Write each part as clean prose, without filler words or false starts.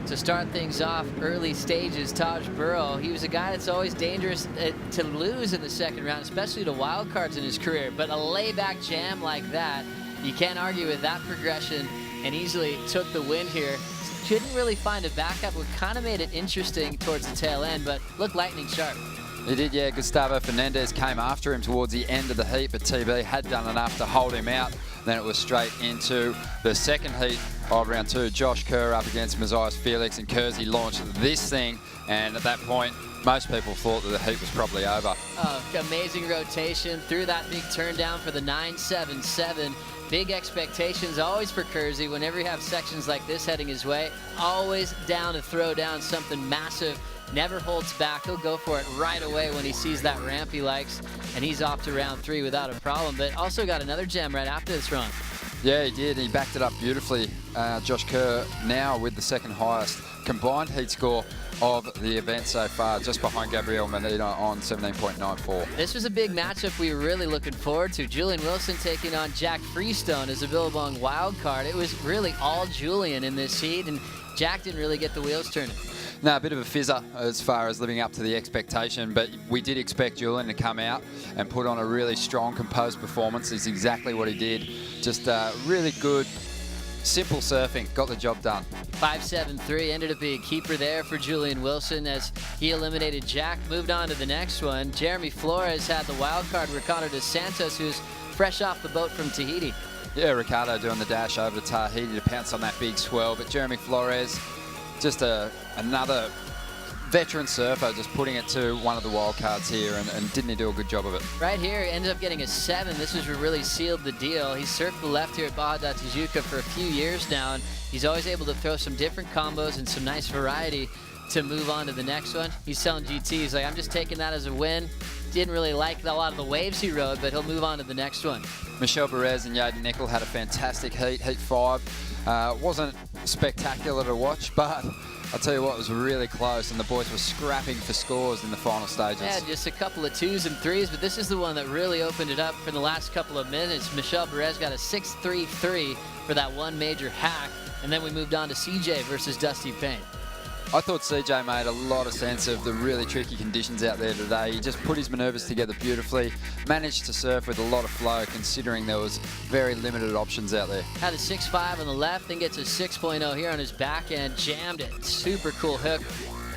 To start things off, early stages, Taj Burrow, he was a guy that's always dangerous to lose in the second round, especially to wild cards in his career. But a layback jam like that, you can't argue with that progression, and easily took the win here. Couldn't really find a backup, what kind of made it interesting towards the tail end, but looked lightning sharp. He did, yeah. Gustavo Fernandez came after him towards the end of the heat, but TB had done enough to hold him out. Then it was straight into the second heat of round 2. Josh Kerr up against Matthias Felix, and Kersey launched this thing, and at that point, most people thought that the heat was probably over. Oh, amazing rotation, threw that big turn down for the 9.77. Big expectations always for Kersey whenever you have sections like this heading his way. Always down to throw down something massive. Never holds back. He'll go for it right away when he sees that ramp he likes, and he's off to round 3 without a problem. But also got another gem right after this run. Yeah, he did. He backed it up beautifully. Josh Kerr now with the second highest combined heat score of the event so far, just behind Gabriel Medina on 17.94. This was a big matchup we were really looking forward to. Julian Wilson taking on Jack Freestone as a Billabong wild card. It was really all Julian in this heat, and Jack didn't really get the wheels turning. No, a bit of a fizzer as far as living up to the expectation, but we did expect Julian to come out and put on a really strong, composed performance. It's exactly what he did. Just really good, simple surfing. Got the job done. 5.73 ended up being a keeper there for Julian Wilson as he eliminated Jack. Moved on to the next one. Jeremy Flores had the wild card, Ricardo dos Santos, who's fresh off the boat from Tahiti. Yeah, Ricardo doing the dash over to Tahiti to pounce on that big swell, but Jeremy Flores, just another veteran surfer, just putting it to one of the wild cards here, and didn't he do a good job of it? Right here, ended up getting a 7. This was really sealed the deal. He surfed the left here at Barra da Tijuca for a few years now, and he's always able to throw some different combos and some nice variety to move on to the next one. He's telling GT, he's like, I'm just taking that as a win. Didn't really like a lot of the waves he rode, but he'll move on to the next one. Michelle Perez and Yaden Nickel had a fantastic heat 5. Wasn't spectacular to watch, but I'll tell you what, it was really close, and the boys were scrapping for scores in the final stages. Yeah, just a couple of 2s and 3s, but this is the one that really opened it up for the last couple of minutes. Michelle Perez got a 6.33 for that one major hack, and then we moved on to CJ versus Dusty Payne. I thought CJ made a lot of sense of the really tricky conditions out there today. He just put his manoeuvres together beautifully, managed to surf with a lot of flow considering there was very limited options out there. Had a 6.5 on the left, then gets a 6.0 here on his back end, jammed it. Super cool hook.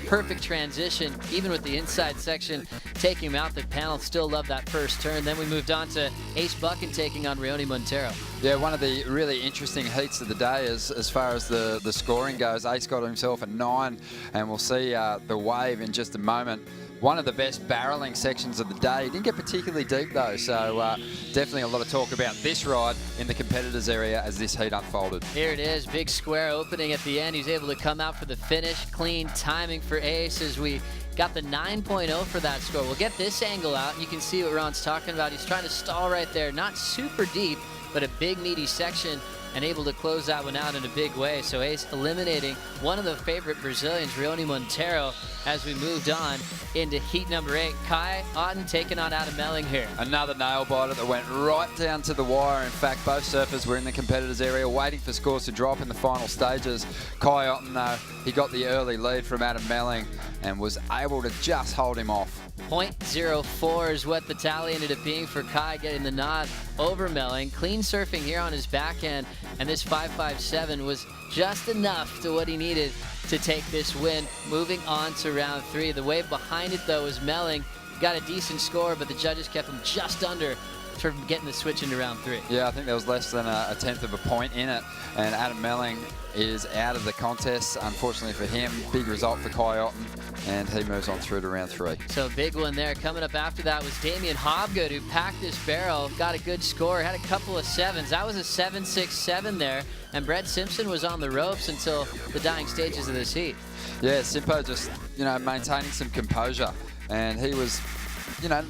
Perfect transition, even with the inside section taking him out. The panel still loved that first turn. Then we moved on to Ace Buchan taking on Rioni Montero. Yeah, one of the really interesting heats of the day as far as the scoring goes. Ace got himself a 9, and we'll see the wave in just a moment. One of the best barreling sections of the day. He didn't get particularly deep though, so definitely a lot of talk about this ride in the competitors area as this heat unfolded. Here it is, big square opening at the end. He's able to come out for the finish. Clean timing for Ace as we got the 9.0 for that score. We'll get this angle out, and you can see what Ron's talking about. He's trying to stall right there, not super deep, but a big meaty section, and able to close that one out in a big way. So Ace eliminating one of the favorite Brazilians, Rioni Montero, as we moved on into heat number 8. Kai Otten taking on Adam Melling here. Another nail biter that went right down to the wire. In fact, both surfers were in the competitors area waiting for scores to drop in the final stages. Kai Otten, though, he got the early lead from Adam Melling and was able to just hold him off. 0.04 is what the tally ended up being for Kai, getting the nod over Melling. Clean surfing here on his backhand, and this 5.57 was just enough to what he needed to take this win. Moving on to round 3. The wave behind it, though, was Melling. Got a decent score, but the judges kept him just under for getting the switch into round 3. Yeah, I think there was less than a tenth of a point in it, and Adam Melling is out of the contest. Unfortunately for him, big result for Kai Otten, and he moves on through to round 3. So big one there. Coming up after that was Damien Hobgood, who packed his barrel, got a good score, had a couple of 7s. That was a 7.67 there, and Brett Simpson was on the ropes until the dying stages of this heat. Yeah, Simpo just, maintaining some composure, and he was,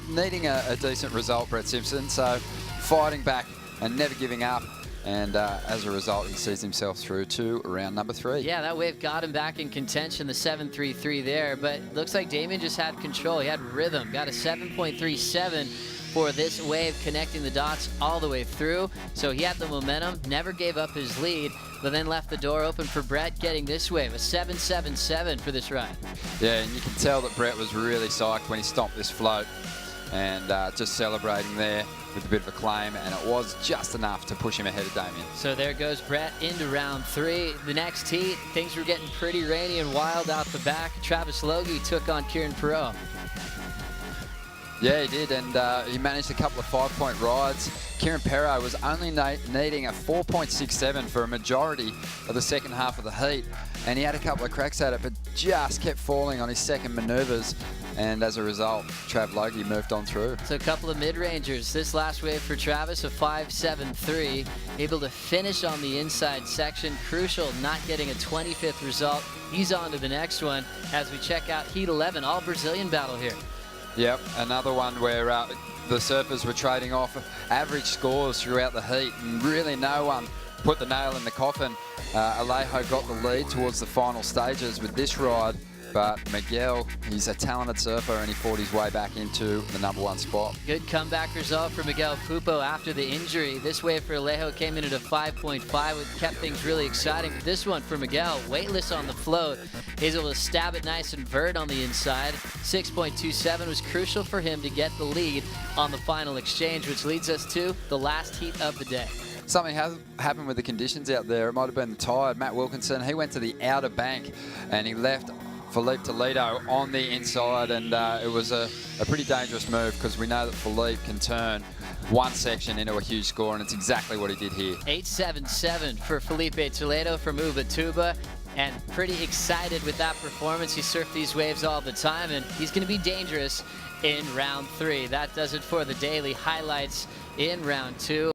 needing a decent result, Brett Simpson, so fighting back and never giving up. And as a result, he sees himself through to round number 3. Yeah, that wave got him back in contention, the 7.33 there. But looks like Damien just had control. He had rhythm. Got a 7.37 for this wave, connecting the dots all the way through. So he had the momentum, never gave up his lead, but then left the door open for Brett getting this wave, a 7.77 for this ride. Yeah, and you can tell that Brett was really psyched when he stomped this float, and just celebrating there with a bit of a claim, and it was just enough to push him ahead of Damien. So there goes Brett into round 3. The next heat, things were getting pretty rainy and wild out the back. Travis Logie took on Kieran Perot. Yeah, he did, and he managed a couple of 5-point rides. Kieran Perot was only needing a 4.67 for a majority of the second half of the heat, and he had a couple of cracks at it, but just kept falling on his second manoeuvres, and as a result, Trav Logie moved on through. So a couple of mid-rangers. This last wave for Travis, a 5.73, able to finish on the inside section. Crucial, not getting a 25th result. He's on to the next one as we check out Heat 11, all Brazilian battle here. Yep, another one where the surfers were trading off average scores throughout the heat, and really no one put the nail in the coffin. Alejo got the lead towards the final stages with this ride, but Miguel, he's a talented surfer, and he fought his way back into the #1 spot. Good comeback result for Miguel Pupo after the injury. This wave for Alejo came in at a 5.5, which kept things really exciting. But this one for Miguel, weightless on the float, he's able to stab it nice and vert on the inside. 6.27 was crucial for him to get the lead on the final exchange, which leads us to the last heat of the day. Something has happened with the conditions out there. It might have been the tide. Matt Wilkinson, he went to the outer bank, and he left Philippe Toledo on the inside, and it was a pretty dangerous move, because we know that Philippe can turn one section into a huge score, and it's exactly what he did here. 8.77 for Felipe Toledo from Ubatuba, and pretty excited with that performance. He surfed these waves all the time, and he's going to be dangerous in round 3. That does it for the daily highlights in round 2.